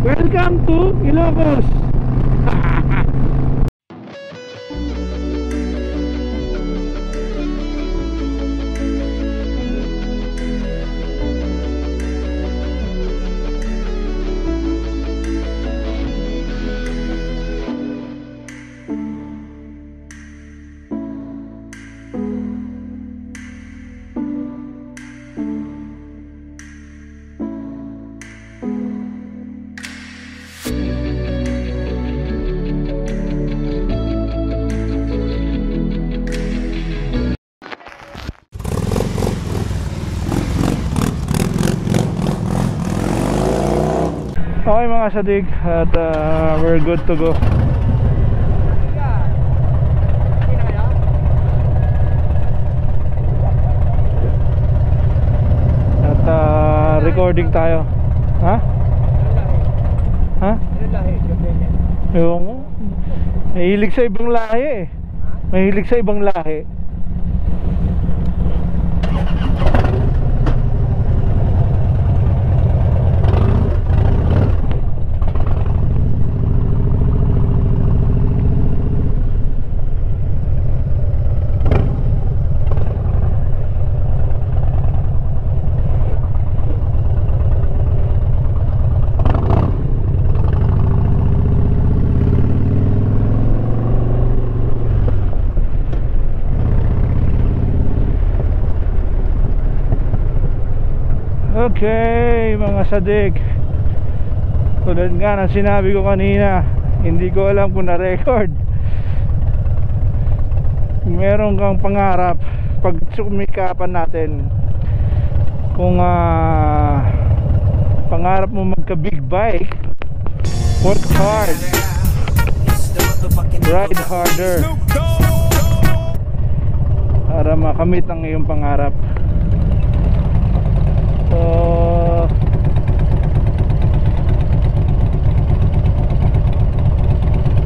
Welcome to Ilocos. Okay mga Sadik, at we're good to go. At recording tayo. Ha? Ha? Yung mahilig sa ibang lahi eh. Mahilig sa ibang lahi. Okay mga Sadik, tulad nga ng sinabi ko kanina, hindi ko alam kung na-record. Meron kang pangarap, pag sumikapan natin, kung pangarap mo magka big bike, work hard, ride harder para makamit ang iyong pangarap. So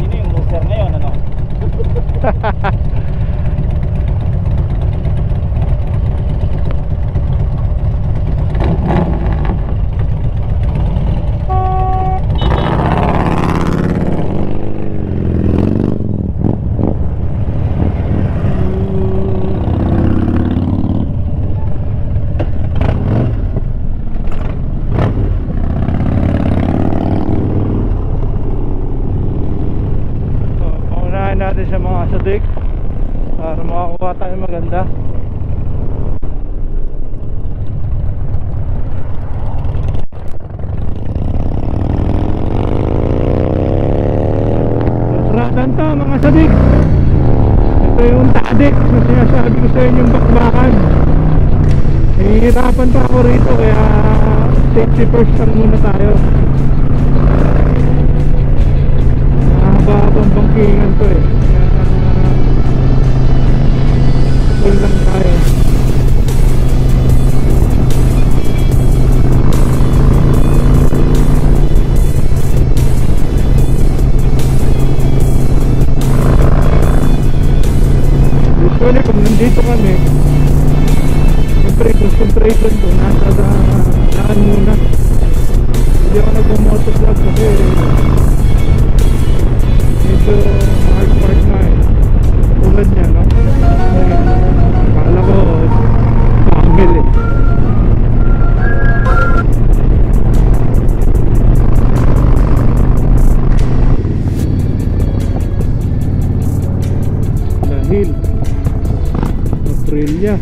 sino yung booster ngayon, ano? Natin sa mga Sadik para makakuha tayo maganda. Masaratan to mga Sadik. Ito yung tadik na sinasabi ko sa inyong bakbakan. Nahihirapan pa ako rito kaya safety first lang muna tayo. Mahaba ang bangkingan to eh. Full lang tayo. Usually kung nandito kami, siyempre concentration ko nasa daan muna. Hindi ako nag-motovlog kasi medyo hard na eh. Tulad niya, no? Akala ko pangil eh. Dahil Australia,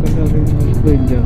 kaya rin Australia.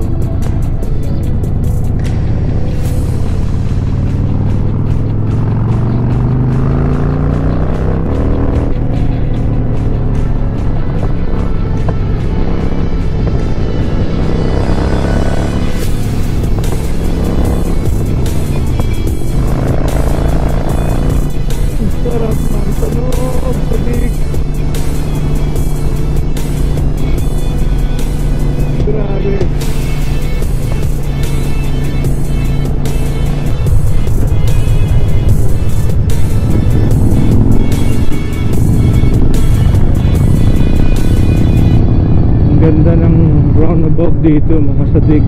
Ganda ng roundabout dito mga Sadik.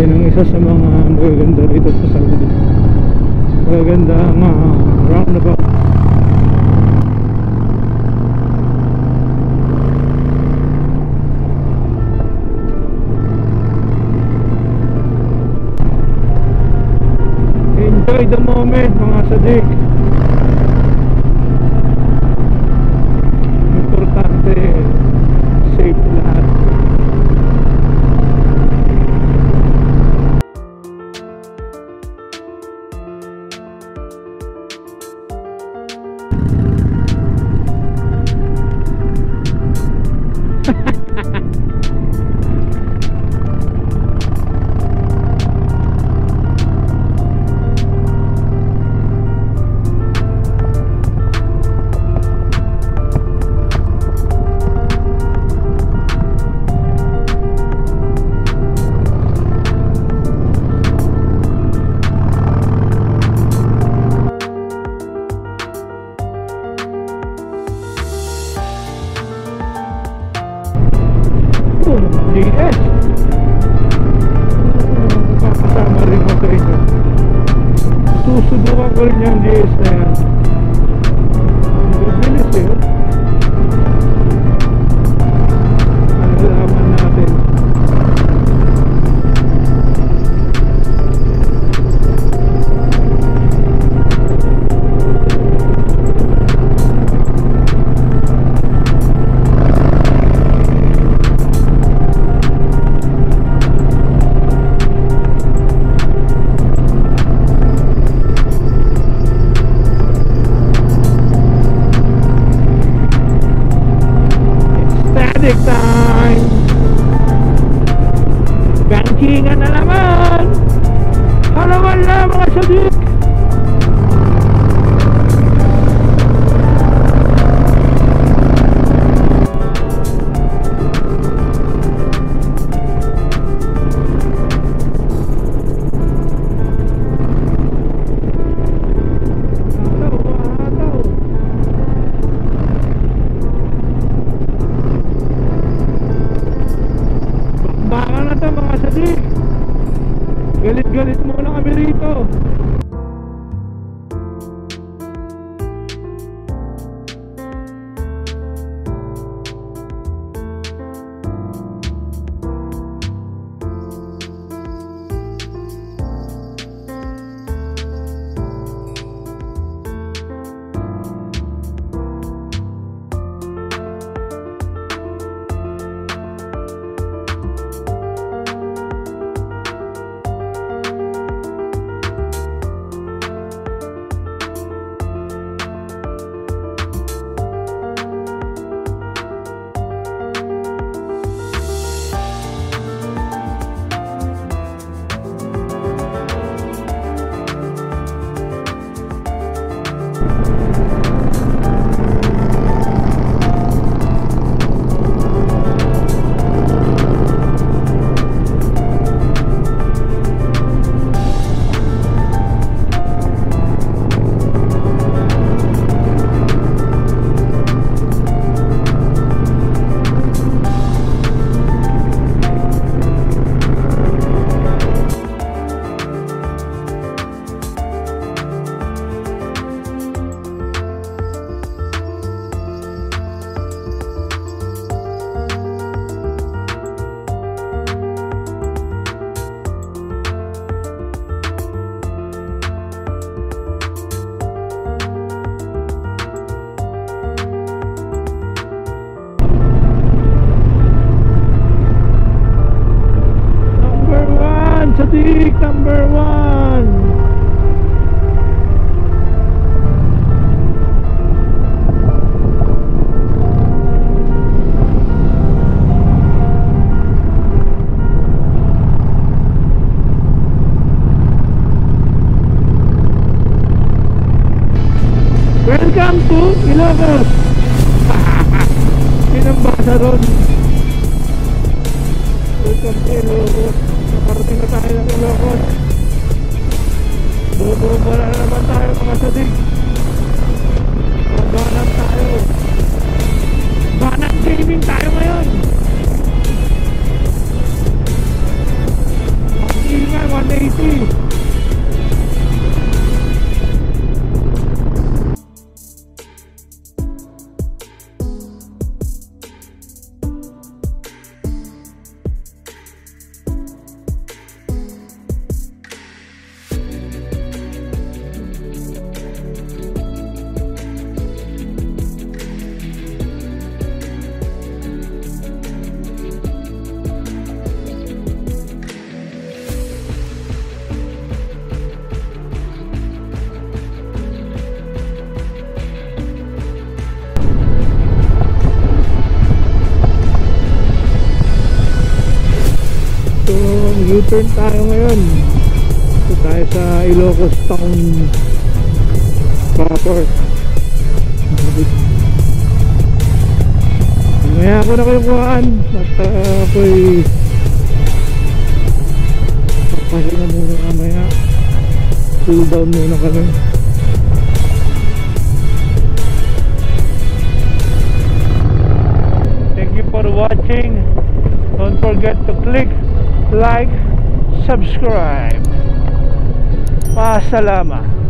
Yan ang isa sa mga magaganda rito sa Saudi. Magaganda ang roundabout. Enjoy the moment mga Sadik. Importante safe lahat. DS kasama rin ako ito. Susubukan ko rin yung DS na yan. Bilis eh. Alalaman natin. Sadik time! Bankingan na naman! Halaman na mga Sadik! Galit-galit muna kami rito. Sadik number 1. Welcome to Ilocos. Pinambasa ron. Welcome to Ilocos. Nakarating na tayo ng Ilocos. Bubaba na naman tayo mga Sadik. Banat tayo. Banat gaming tayo ngayon. U-turn tayo ngayon. Ito tayo sa Ilocos Town proper. Mamaya ako na kayong kuhaan at ako'y papahinga muna mamaya. Cool down muna kami. Thank you for watching. Don't forget to click like, subscribe. Pasalamat.